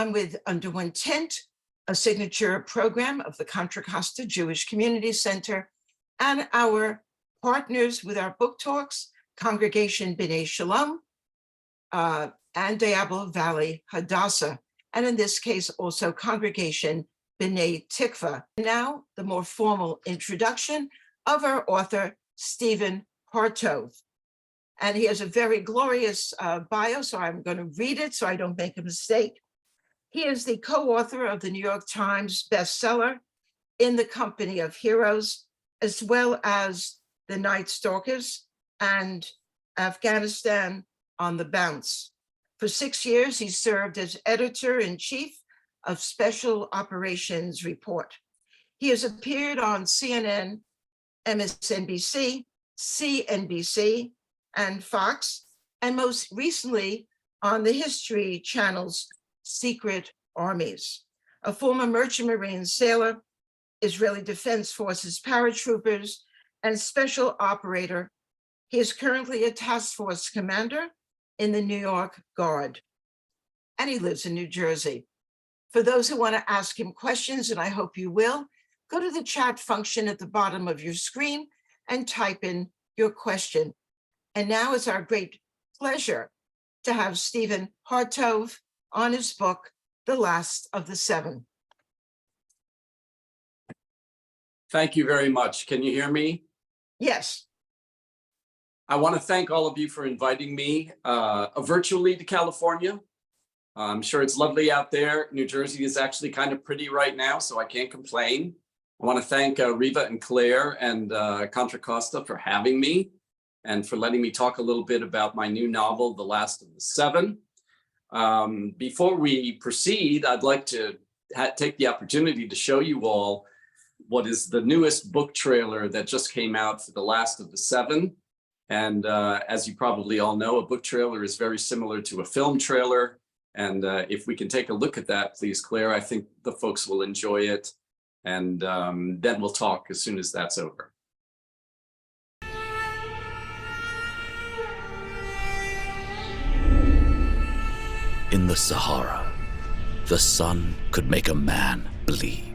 I'm with Under One Tent, a signature program of the Contra Costa Jewish Community Center, and our partners with our book talks, Congregation B'nai Shalom, and Diablo Valley Hadassah, and in this case, also Congregation B'nai Tikva. Now, the more formal introduction of our author, Steven Hartov. And he has a very glorious bio, so I'm going to read it so I don't make a mistake. He is the co-author of the New York Times bestseller, In the Company of Heroes, as well as The Night Stalkers and Afghanistan on the Bounce. For 6 years, he served as editor-in-chief of Special Operations Report. He has appeared on CNN, MSNBC, CNBC, and Fox, and most recently on the History Channel's Secret Armies. A former Merchant Marine sailor, Israeli Defense Forces paratroopers, and special operator, he is currently a task force commander in the New York Guard, and he lives in New Jersey. For those who want to ask him questions, and I hope you will, go to the chat function at the bottom of your screen and type in your question. And now it's our great pleasure to have Steven Hartov on his book, The Last of the Seven. Thank you very much. Can you hear me? Yes. I want to thank all of you for inviting me virtually to California. I'm sure it's lovely out there. New Jersey is actually kind of pretty right now, so I can't complain. I want to thank Riva and Claire and Contra Costa for having me and for letting me talk a little bit about my new novel, The Last of the Seven. Before we proceed, I'd like to take the opportunity to show you all what is the newest book trailer that just came out for The Last of the Seven. And as you probably all know, a book trailer is very similar to a film trailer. And if we can take a look at that, please, Claire, I think the folks will enjoy it. And then we'll talk as soon as that's over. In the Sahara, the sun could make a man bleed.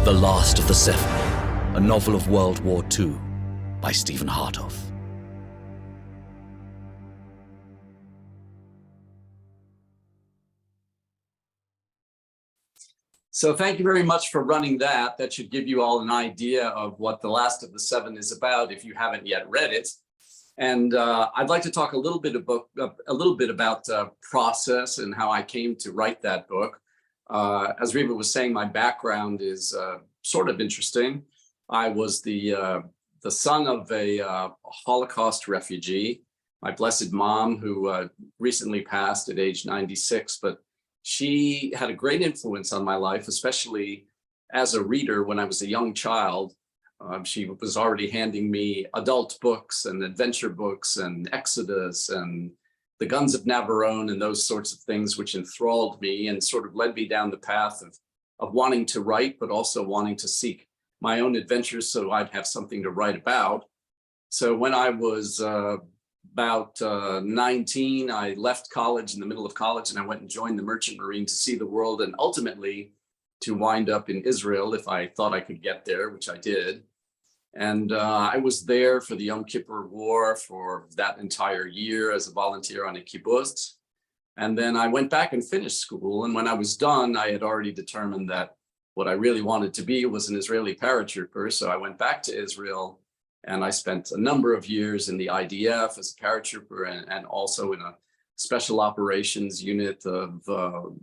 The Last of the Seven, a novel of World War II by Steven Hartov. So thank you very much for running that. That should give you all an idea of what The Last of the Seven is about if you haven't yet read it. And I'd like to talk a little bit about process and how I came to write that book. As Riva was saying, my background is sort of interesting. I was the son of a Holocaust refugee. My blessed mom, who recently passed at age 96, but she had a great influence on my life, especially as a reader when I was a young child. She was already handing me adult books and adventure books and Exodus and the guns of Navarone and those sorts of things, which enthralled me and sort of led me down the path of wanting to write, but also wanting to seek my own adventures so I'd have something to write about. So when I was about 19, I left college in the middle of college, and I went and joined the Merchant Marine to see the world, and ultimately to wind up in Israel if I thought I could get there, which I did. And I was there for the Yom Kippur War for that entire year as a volunteer on a kibbutz. And then I went back and finished school. And when I was done, I had already determined that what I really wanted to be was an Israeli paratrooper. So I went back to Israel, and I spent a number of years in the IDF as a paratrooper and also in a special operations unit of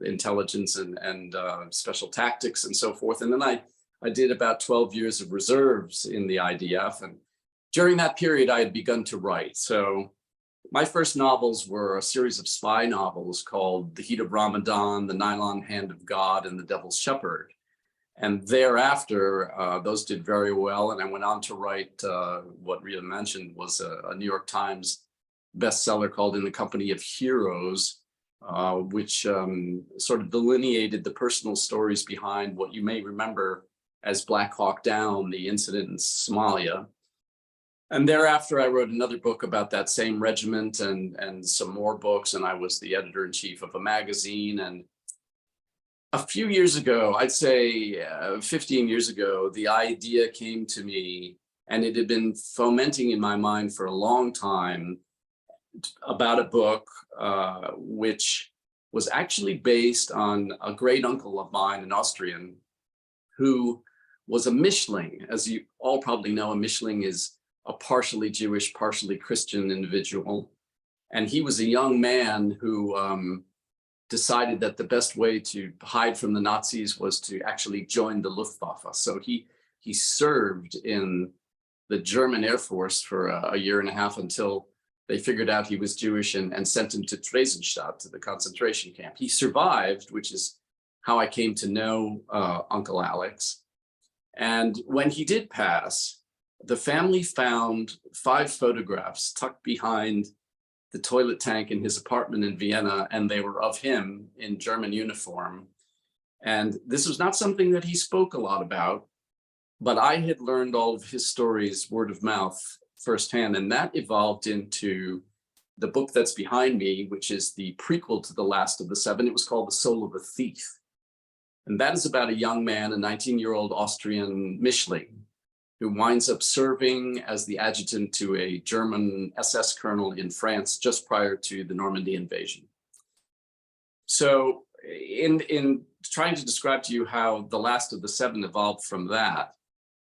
intelligence and special tactics and so forth. And then I did about 12 years of reserves in the IDF. And during that period, I had begun to write. So my first novels were a series of spy novels called The Heat of Ramadan, The Nylon Hand of God, and The Devil's Shepherd. And thereafter, those did very well. And I went on to write what Rita mentioned was a New York Times bestseller called In the Company of Heroes, which sort of delineated the personal stories behind what you may remember as Black Hawk Down, the incident in Somalia. And thereafter, I wrote another book about that same regiment and some more books. And I was the editor-in-chief of a magazine. And a few years ago, I'd say 15 years ago, the idea came to me, and it had been fomenting in my mind for a long time, about a book which was actually based on a great uncle of mine, an Austrian, who was a Mischling. As you all probably know, a Mischling is a partially Jewish, partially Christian individual. And he was a young man who decided that the best way to hide from the Nazis was to actually join the Luftwaffe. So he served in the German Air Force for a year and a half until they figured out he was Jewish and sent him to Theresienstadt, to the concentration camp. He survived, which is how I came to know Uncle Alex. And when he did pass, the family found 5 photographs tucked behind the toilet tank in his apartment in Vienna, and they were of him in German uniform. And this was not something that he spoke a lot about, but I had learned all of his stories word of mouth firsthand, and that evolved into the book that's behind me, which is the prequel to The Last of the Seven. It was called The Soul of a Thief. And that is about a young man, a 19-year-old Austrian Mischling, who winds up serving as the adjutant to a German SS colonel in France just prior to the Normandy invasion. So in trying to describe to you how The Last of the Seven evolved from that,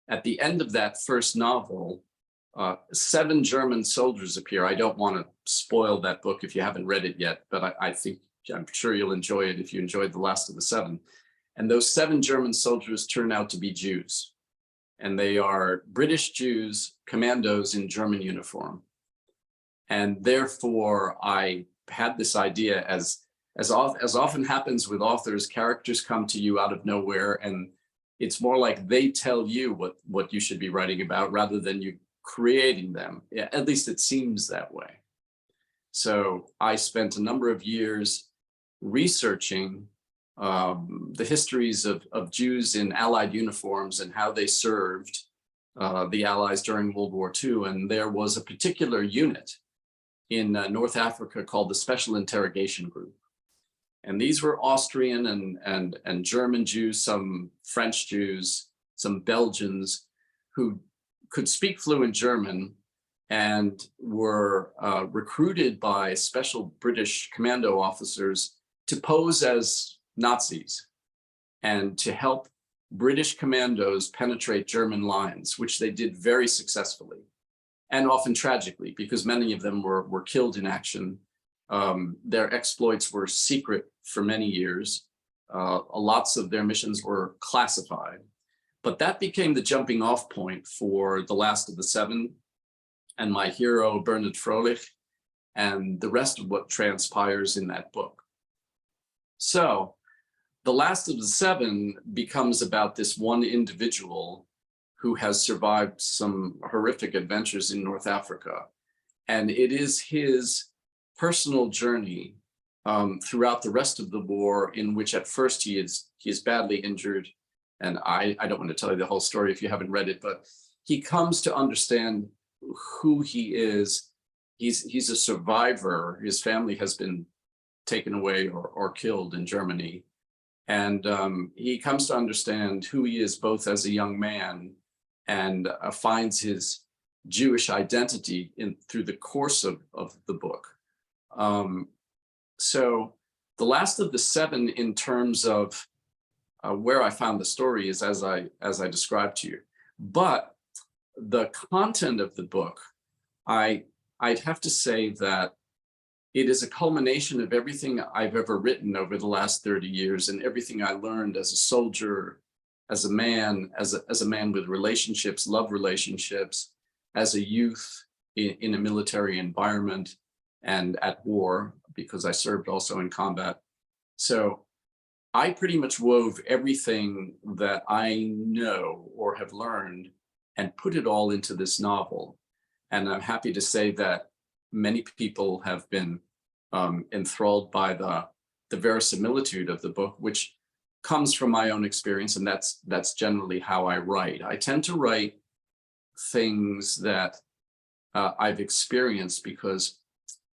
at the end of that first novel, 7 German soldiers appear. I don't want to spoil that book if you haven't read it yet, but I'm sure you'll enjoy it if you enjoyed The Last of the Seven. And those 7 German soldiers turn out to be Jews. And they are British Jews, commandos in German uniform. And therefore, I had this idea, as often happens with authors, characters come to you out of nowhere, and it's more like they tell you what you should be writing about rather than you creating them. Yeah, at least it seems that way. So I spent a number of years researching the histories of Jews in Allied uniforms and how they served the Allies during World War II. And there was a particular unit in North Africa called the Special Interrogation Group. And these were Austrian and German Jews, some French Jews, some Belgians who could speak fluent German and were recruited by special British commando officers to pose as Nazis and to help British commandos penetrate German lines, which they did very successfully and often tragically, because many of them were killed in action. Their exploits were secret for many years. Lots of their missions were classified, but that became the jumping off point for The Last of the Seven and my hero, Bernard Froelich, and the rest of what transpires in that book. So The Last of the Seven becomes about this one individual who has survived some horrific adventures in North Africa. And it is his personal journey throughout the rest of the war, in which at first he is badly injured. And I don't want to tell you the whole story if you haven't read it, but he comes to understand who he is. He's a survivor. His family has been taken away or killed in Germany. And he comes to understand who he is both as a young man and finds his Jewish identity through the course of the book. So the last of the seven, in terms of where I found the story, is as I described to you. But the content of the book, I'd have to say that it is a culmination of everything I've ever written over the last 30 years and everything I learned as a soldier, as a man, as a man with relationships, love relationships, as a youth in a military environment and at war, because I served also in combat. So I pretty much wove everything that I know or have learned and put it all into this novel. And I'm happy to say that many people have been enthralled by the verisimilitude of the book, which comes from my own experience, and that's generally how I write. I tend to write things that I've experienced because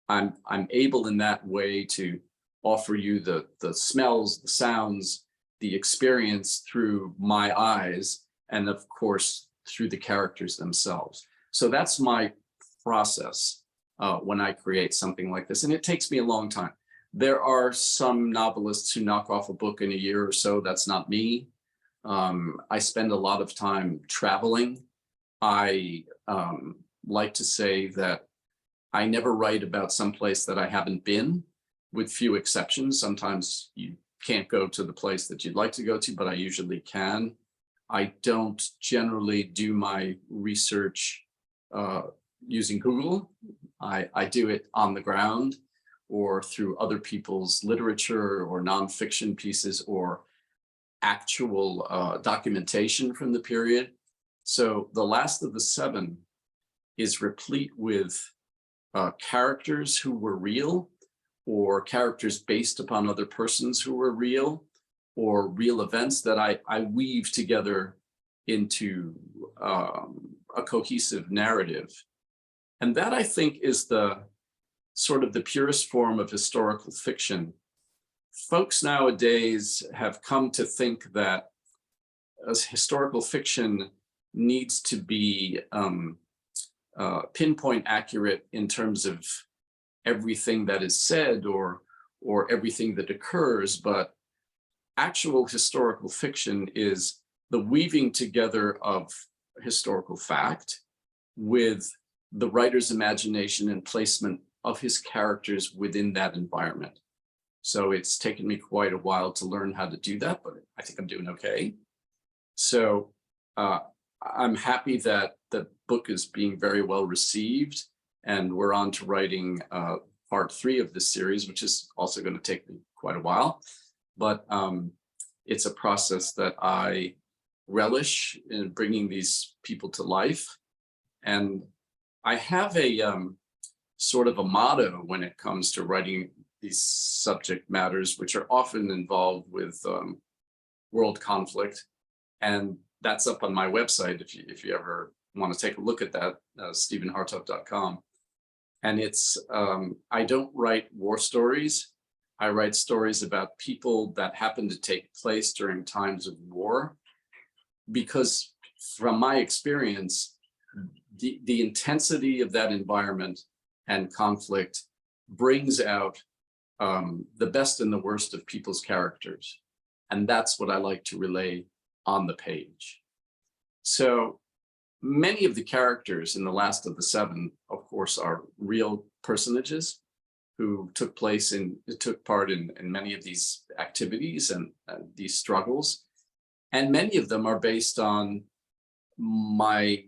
I'm able in that way to offer you the smells, the sounds, the experience through my eyes, and of course through the characters themselves. So that's my process when I create something like this, and it takes me a long time. There are some novelists who knock off a book in a year or so. That's not me. I spend a lot of time traveling. I like to say that I never write about some place that I haven't been, with few exceptions. Sometimes you can't go to the place that you'd like to go to, but I usually can. I don't generally do my research using Google. I do it on the ground or through other people's literature or nonfiction pieces or actual documentation from the period. So The Last of the Seven is replete with characters who were real, or characters based upon other persons who were real, or real events that I weave together into a cohesive narrative. And that, I think, is the sort of the purest form of historical fiction. Folks nowadays have come to think that as historical fiction needs to be pinpoint accurate in terms of everything that is said or everything that occurs, but actual historical fiction is the weaving together of historical fact with the writer's imagination and placement of his characters within that environment. So it's taken me quite a while to learn how to do that, but I think I'm doing okay. So I'm happy that the book is being very well received, and we're on to writing part 3 of this series, which is also going to take me quite a while. But it's a process that I relish in bringing these people to life. And I have a sort of a motto when it comes to writing these subject matters, which are often involved with world conflict. And that's up on my website if you ever want to take a look at that, stevenhartov.com. And it's, I don't write war stories. I write stories about people that happen to take place during times of war, because from my experience, the intensity of that environment and conflict brings out the best and the worst of people's characters. And that's what I like to relay on the page. So many of the characters in The Last of the Seven, of course, are real personages who took part in many of these activities and these struggles. And many of them are based on my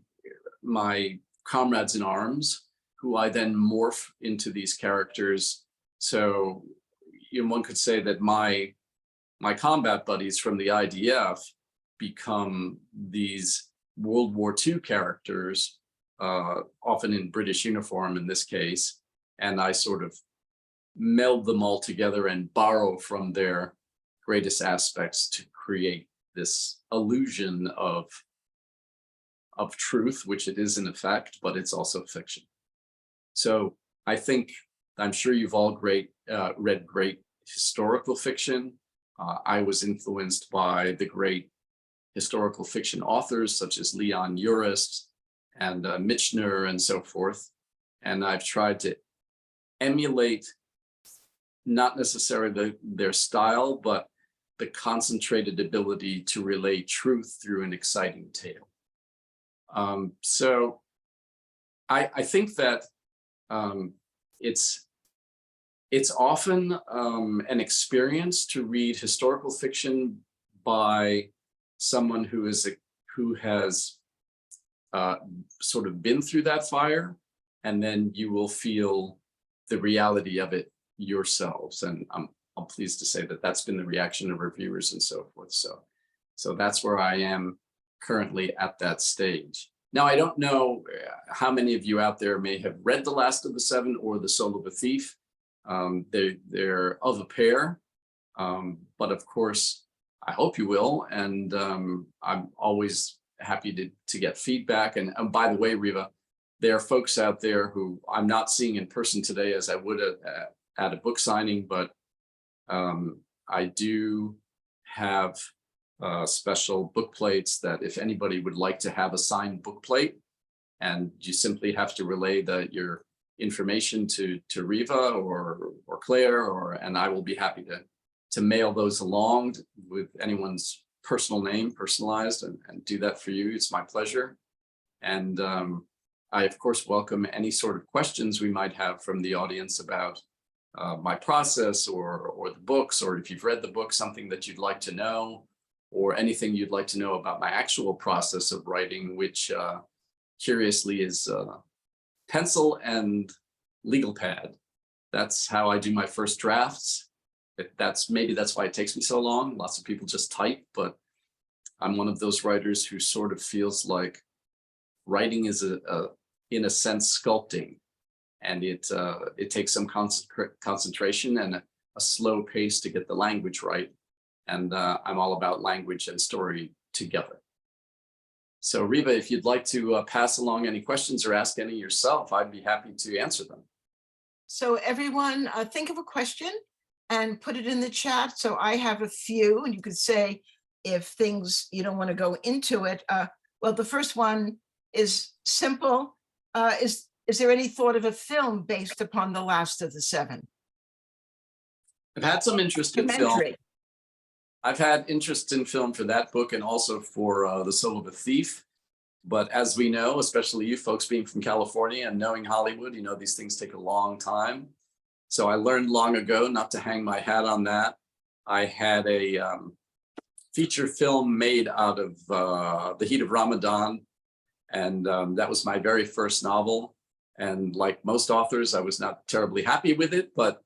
comrades in arms, who I then morph into these characters. So one could say that my combat buddies from the IDF become these World War II characters, often in British uniform in this case, and I sort of meld them all together and borrow from their greatest aspects to create this illusion of truth, which it is in effect, but it's also fiction. So I think, I'm sure you've all read great historical fiction. I was influenced by the great historical fiction authors such as Leon Uris and Michener and so forth. And I've tried to emulate not necessarily their style, but the concentrated ability to relay truth through an exciting tale. So I think that it's often an experience to read historical fiction by someone who has sort of been through that fire, and then you will feel the reality of it yourselves. And I'm pleased to say that that's been the reaction of reviewers and so forth. So that's where I am currently at that stage. Now, I don't know how many of you out there may have read The Last of the Seven or The Soul of a Thief. They're of a pair, but of course, I hope you will. And I'm always happy to get feedback. And by the way, Riva, there are folks out there who I'm not seeing in person today as I would at a book signing, but I do have special book plates that if anybody would like to have a signed book plate, and you simply have to relay your information to Riva or Claire, and I will be happy to mail those along with anyone's personal name, personalized, and do that for you. It's my pleasure. And I, of course, welcome any sort of questions we might have from the audience about my process or the books, or if you've read the book, something that you'd like to know, or anything you'd like to know about my actual process of writing, which curiously is pencil and legal pad. That's how I do my first drafts. Maybe that's why it takes me so long. Lots of people just type, but I'm one of those writers who sort of feels like writing is in a sense, sculpting, and it takes some concentration and a slow pace to get the language right. And I'm all about language and story together. So Riva, if you'd like to pass along any questions or ask any yourself, I'd be happy to answer them. So everyone, think of a question and put it in the chat. So I have a few, and you could say if things you don't want to go into it. Well, the first one is simple. Is there any thought of a film based upon The Last of the Seven? I've had some interest in film. Documentary. I've had interest in film for that book and also for The Soul of a Thief. But as we know, especially you folks being from California and knowing Hollywood, you know, these things take a long time. So I learned long ago not to hang my hat on that. I had a feature film made out of the heat of Ramadan. And that was my very first novel. And like most authors, I was not terribly happy with it, but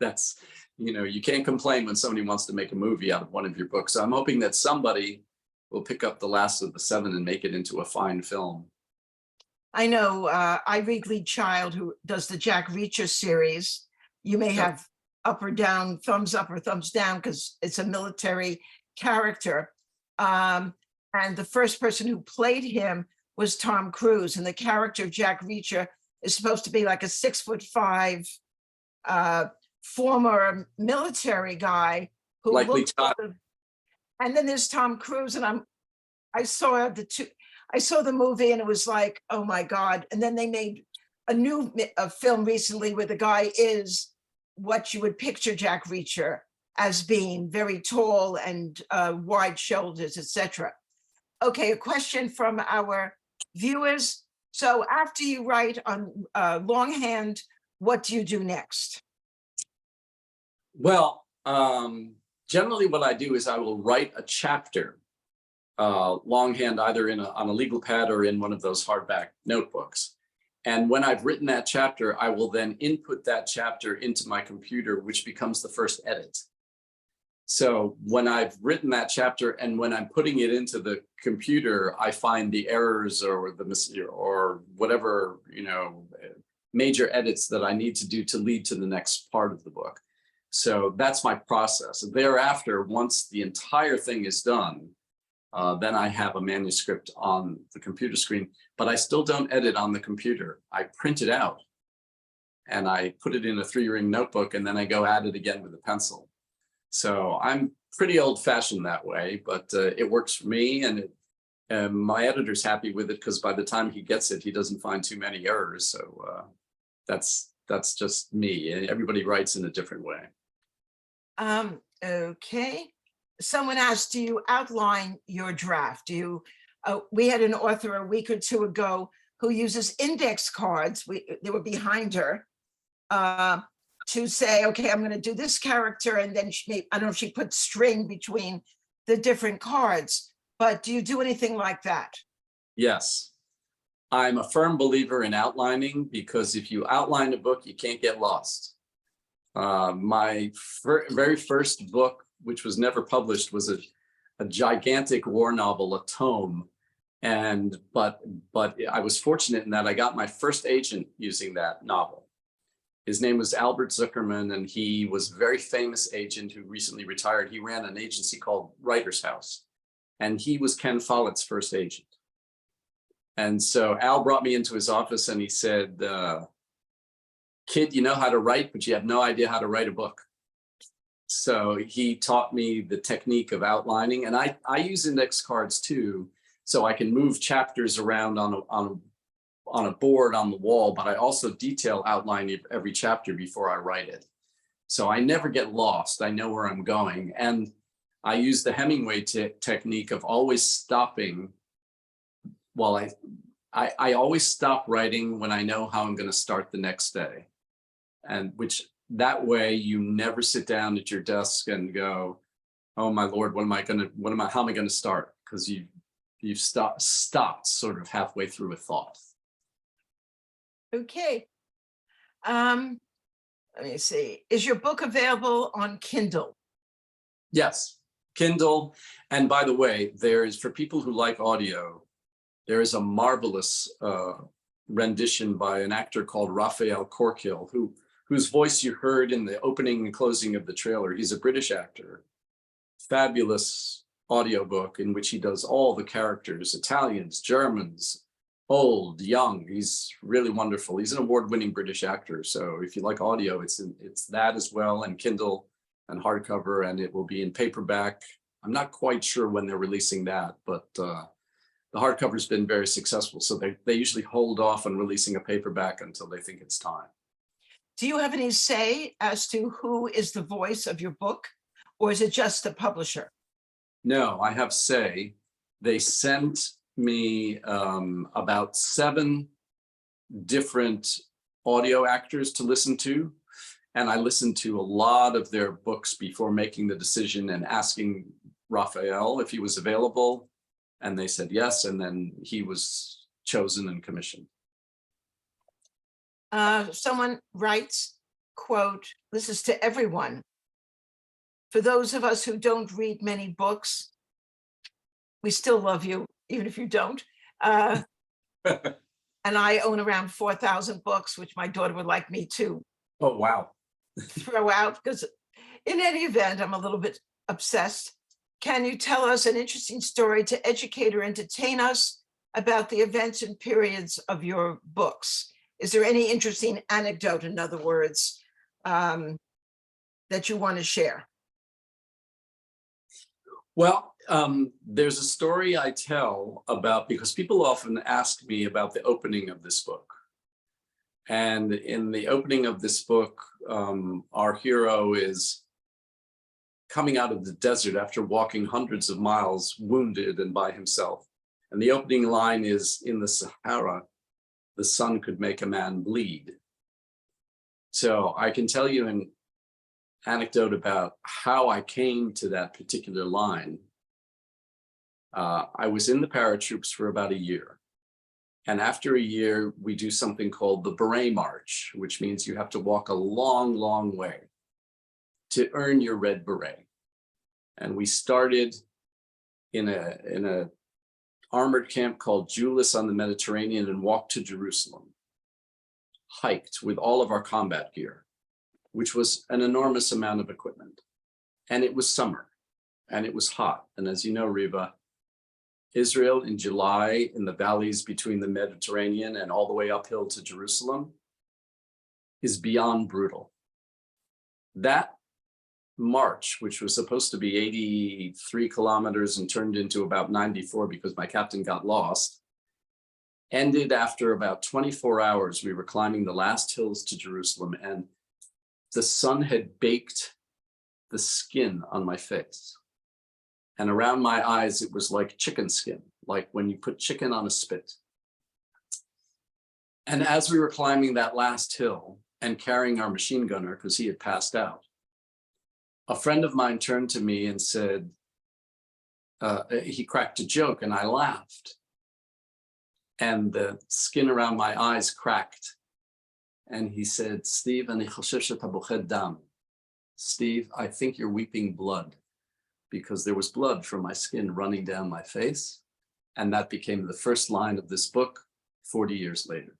that's, you know, you can't complain when somebody wants to make a movie out of one of your books. So I'm hoping that somebody will pick up The Last of the Seven and make it into a fine film. I know I read Lee Child, who does the Jack Reacher series. You may have up or down, thumbs up or thumbs down, because it's a military character. And the first person who played him was Tom Cruise. And the character of Jack Reacher is supposed to be like a 6'5" former military guy who Likely looks and then there's Tom Cruise, and I saw the movie and it was like, oh my God. And then they made a film recently where the guy is what you would picture Jack Reacher as being, very tall and wide shoulders, etc. Okay, a question from our viewers. So after you write on longhand, what do you do next? Well, generally what I do is I will write a chapter longhand, either on a legal pad or in one of those hardback notebooks. And when I've written that chapter, I will then input that chapter into my computer, which becomes the first edit. So when I've written that chapter and when I'm putting it into the computer, I find the errors or whatever, you know, major edits that I need to do to lead to the next part of the book. So that's my process. Thereafter, once the entire thing is done, then I have a manuscript on the computer screen, but I still don't edit on the computer. I print it out and I put it in a 3-ring notebook, and then I go at it again with a pencil. So I'm pretty old-fashioned that way, but it works for me, and my editor's happy with it because by the time he gets it, he doesn't find too many errors. So that's just me. Everybody writes in a different way. Okay. Someone asked, do you outline your draft? Do you, we had an author a week or two ago who uses index cards. They were behind her to say, okay, I'm going to do this character. And then I don't know if she put string between the different cards, but do you do anything like that? Yes. I'm a firm believer in outlining, because if you outline a book, you can't get lost. My very first book, which was never published, was a gigantic war novel, a tome. But I was fortunate in that I got my first agent using that novel. His name was Albert Zuckerman, and he was a very famous agent who recently retired. He ran an agency called Writer's House, and he was Ken Follett's first agent. And so Al brought me into his office and he said, kid, you know how to write, but you have no idea how to write a book. So he taught me the technique of outlining, and I use index cards too, so I can move chapters around on a board on the wall, but I also detail outline every chapter before I write it. So I never get lost. I know where I'm going. And I use the Hemingway technique of always stopping. Well, I always stop writing when I know how I'm going to start the next day. And that way you never sit down at your desk and go, oh my Lord, how am I going to start? Because you've stopped sort of halfway through a thought. Okay. Let me see. Is your book available on Kindle? Yes, Kindle. And by the way, for people who like audio, there is a marvelous rendition by an actor called Raphael Corkill, whose voice you heard in the opening and closing of the trailer. He's a British actor. Fabulous audiobook in which he does all the characters, Italians, Germans, old, young. He's really wonderful. He's an award-winning British actor. So if you like audio, it's that as well, and Kindle and hardcover, and it will be in paperback. I'm not quite sure when they're releasing that, but the hardcover's been very successful. So they usually hold off on releasing a paperback until they think it's time. Do you have any say as to who is the voice of your book, or is it just the publisher? No, I have say. They sent me about 7 different audio actors to listen to. And I listened to a lot of their books before making the decision and asking Raphael if he was available. And they said yes. And then he was chosen and commissioned. Someone writes, quote, this is to everyone. For those of us who don't read many books, we still love you, even if you don't. And I own around 4,000 books, which my daughter would like me to Oh, wow. throw out, because in any event, I'm a little bit obsessed. Can you tell us an interesting story to educate or entertain us about the events and periods of your books? Is there any interesting anecdote, in other words, that you want to share? Well, there's a story I tell about, because people often ask me about the opening of this book. And in the opening of this book, our hero is coming out of the desert after walking hundreds of miles, wounded and by himself. And the opening line is, in the Sahara, the sun could make a man bleed. So I can tell you an anecdote about how I came to that particular line. I was in the paratroops for about a year. And after a year, we do something called the Beret March, which means you have to walk a long, long way to earn your red beret. And we started in a armored camp called Julis on the Mediterranean and walked to Jerusalem. hiked with all of our combat gear, which was an enormous amount of equipment. And it was summer and it was hot. And as you know, Reva, Israel in July in the valleys between the Mediterranean and all the way uphill to Jerusalem is beyond brutal. That march, which was supposed to be 83 kilometers and turned into about 94 because my captain got lost, ended after about 24 hours. We were climbing the last hills to Jerusalem and the sun had baked the skin on my face. And around my eyes, it was like chicken skin, like when you put chicken on a spit. And as we were climbing that last hill and carrying our machine gunner, because he had passed out, a friend of mine turned to me and said, he cracked a joke and I laughed. And the skin around my eyes cracked. And he said, Steve, Steve, I think you're weeping blood, because there was blood from my skin running down my face. And that became the first line of this book 40 years later.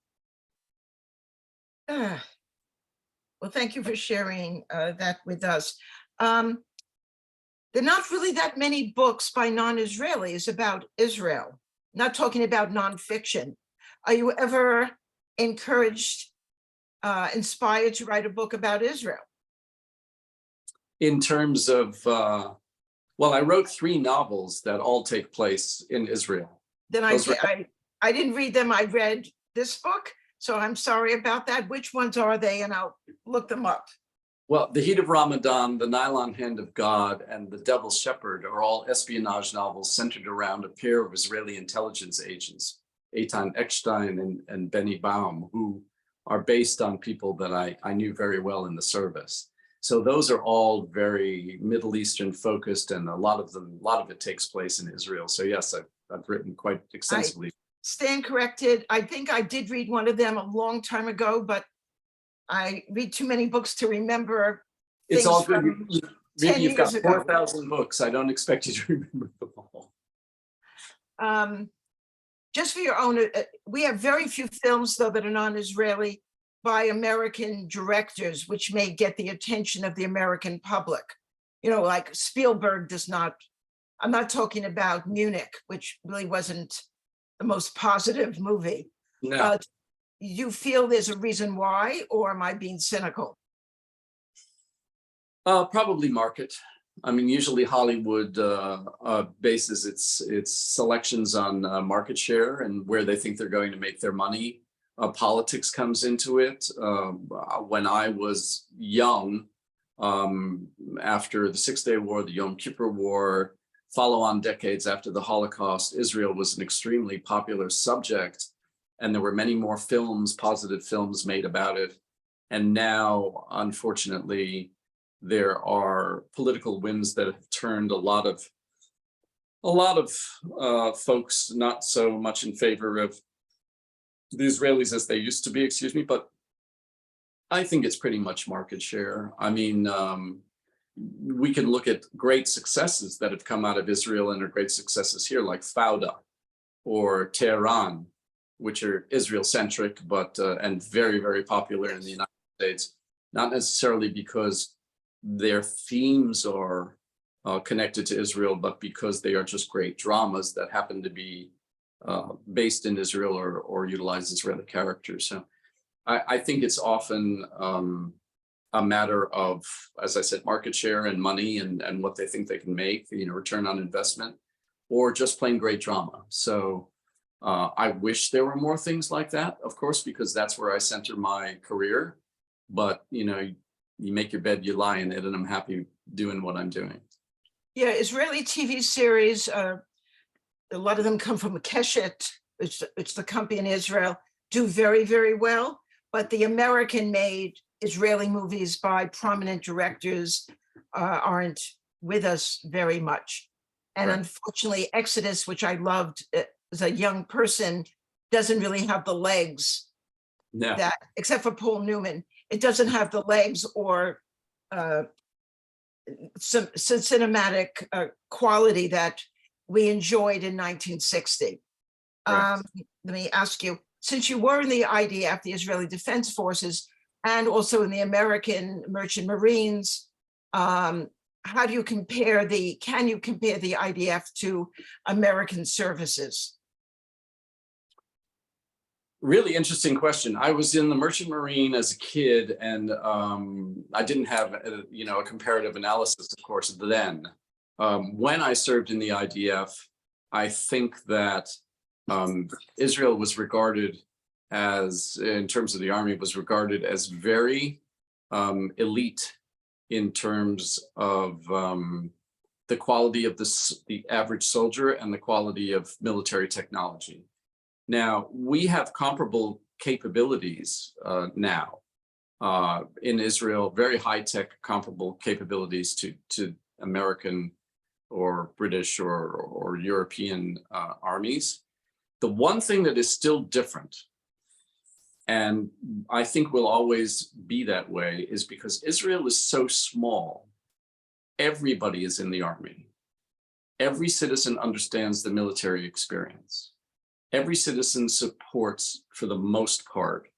Well, thank you for sharing that with us. There are not really that many books by non-Israelis about Israel, not talking about nonfiction. Are you ever encouraged, inspired to write a book about Israel? In terms of, well, I wrote 3 novels that all take place in Israel. Then I didn't read them. I read this book, so I'm sorry about that. Which ones are they? And I'll look them up. Well, The Heat of Ramadan, The Nylon Hand of God, and The Devil's Shepherd are all espionage novels centered around a pair of Israeli intelligence agents, Eitan Eckstein and Benny Baum, who are based on people that I knew very well in the service. So those are all very Middle Eastern focused, and a lot of it takes place in Israel. So yes, I've written quite extensively. Stand corrected. I think I did read one of them a long time ago, but I read too many books to remember. It's all good. Maybe You've got 4,000 books. I don't expect you to remember them all. Just for your own, we have very few films, though, that are non-Israeli by American directors, which may get the attention of the American public. You know, like Spielberg does not, I'm not talking about Munich, which really wasn't the most positive movie. No. You feel there's a reason why, or am I being cynical? Probably market. I mean, usually Hollywood bases its selections on market share and where they think they're going to make their money. Politics comes into it. When I was young, after the Six-Day War, the Yom Kippur War, follow-on decades after the Holocaust, Israel was an extremely popular subject, and there were many more films, positive films made about it. And now, unfortunately, there are political winds that have turned a lot of folks not so much in favor of the Israelis as they used to be, excuse me, but I think it's pretty much market share. I mean, we can look at great successes that have come out of Israel and are great successes here, like Fauda or Tehran, which are Israel-centric, but and very, very popular in the United States, not necessarily because their themes are connected to Israel, but because they are just great dramas that happen to be based in Israel or utilize Israeli characters. So I think it's often a matter of, as I said, market share and money and what they think they can make, you know, return on investment, or just plain great drama. So I wish there were more things like that, of course, because that's where I center my career. But, you know, you make your bed, you lie in it, and I'm happy doing what I'm doing. Yeah, Israeli TV series, a lot of them come from Keshet, it's the company in Israel, do very, very well. But the American-made Israeli movies by prominent directors aren't with us very much. And Right. Unfortunately, Exodus, which I loved as a young person, doesn't really have the legs No. that, except for Paul Newman, it doesn't have the legs or some cinematic quality that we enjoyed in 1960. Correct. Let me ask you, since you were in the IDF, the Israeli Defense Forces, and also in the American Merchant Marines, how do you compare can you compare the IDF to American services? Really interesting question. I was in the Merchant Marine as a kid, and I didn't have a comparative analysis, of course, then. When I served in the IDF, I think that Israel was regarded as, in terms of the army, was regarded as very elite in terms of the quality of the average soldier and the quality of military technology. Now, we have comparable capabilities now in Israel, very high-tech comparable capabilities to American or British or European armies. The one thing that is still different, and I think will always be that way, is because Israel is so small, everybody is in the army. Every citizen understands the military experience. Every citizen supports, for the most part,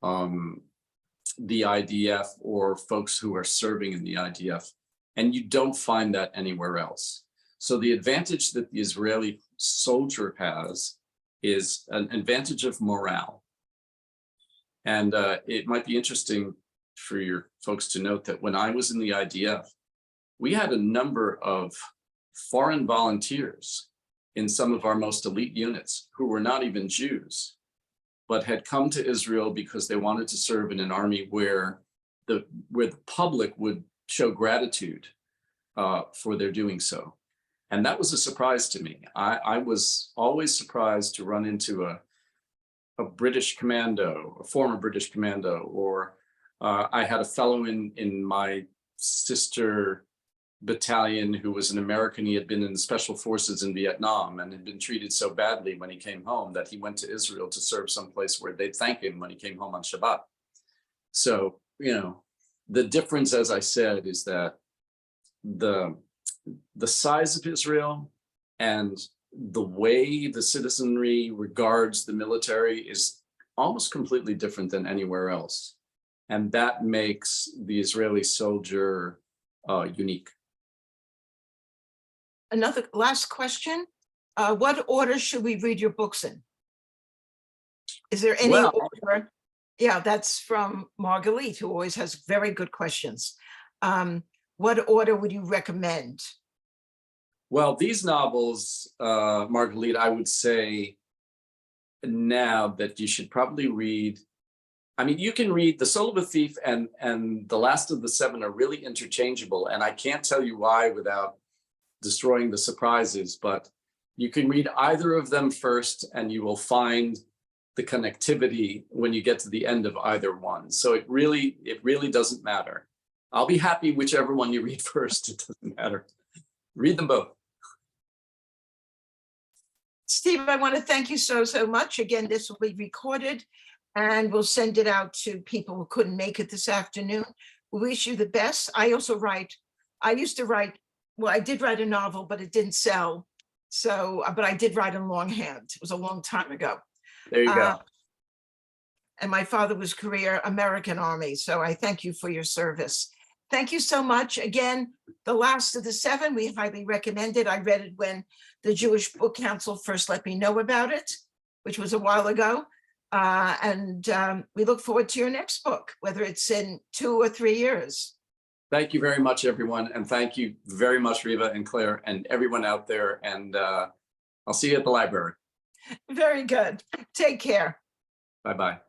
the IDF or folks who are serving in the IDF, and you don't find that anywhere else. So the advantage that the Israeli soldier has is an advantage of morale. And it might be interesting for your folks to note that when I was in the IDF, we had a number of foreign volunteers in some of our most elite units who were not even Jews, but had come to Israel because they wanted to serve in an army where the public would show gratitude for their doing so. And that was a surprise to me. I was always surprised to run into a British commando, a former British commando, or I had a fellow in my sister battalion who was an American. He had been in the special forces in Vietnam and had been treated so badly when he came home that he went to Israel to serve someplace where they'd thank him when he came home on Shabbat. So, the difference, as I said, is that the size of Israel and the way the citizenry regards the military is almost completely different than anywhere else. And that makes the Israeli soldier unique. Another last question. What order should we read your books in? Is there any order? Yeah, that's from Marguerite, who always has very good questions. What order would you recommend? Well, these novels, Marguerite, I would say now that you should probably read. I mean, you can read The Soul of a Thief and The Last of the Seven are really interchangeable. And I can't tell you why without destroying the surprises, but you can read either of them first and you will find the connectivity when you get to the end of either one. So it really doesn't matter. I'll be happy whichever one you read first. It doesn't matter. Read them both. Steve, I want to thank you so much. Again, this will be recorded and we'll send it out to people who couldn't make it this afternoon. We wish you the best. I used to write, well, I did write a novel, but it didn't sell. So, but I did write in longhand. It was a long time ago. There you go. And my father was career American Army. So I thank you for your service. Thank you so much. Again, The Last of the Seven, we highly recommend it. I read it when the Jewish Book Council first let me know about it, which was a while ago. And we look forward to your next book, whether it's in 2 or 3 years. Thank you very much, everyone. And thank you very much, Riva and Claire and everyone out there. And I'll see you at the library. Very good. Take care. Bye-bye.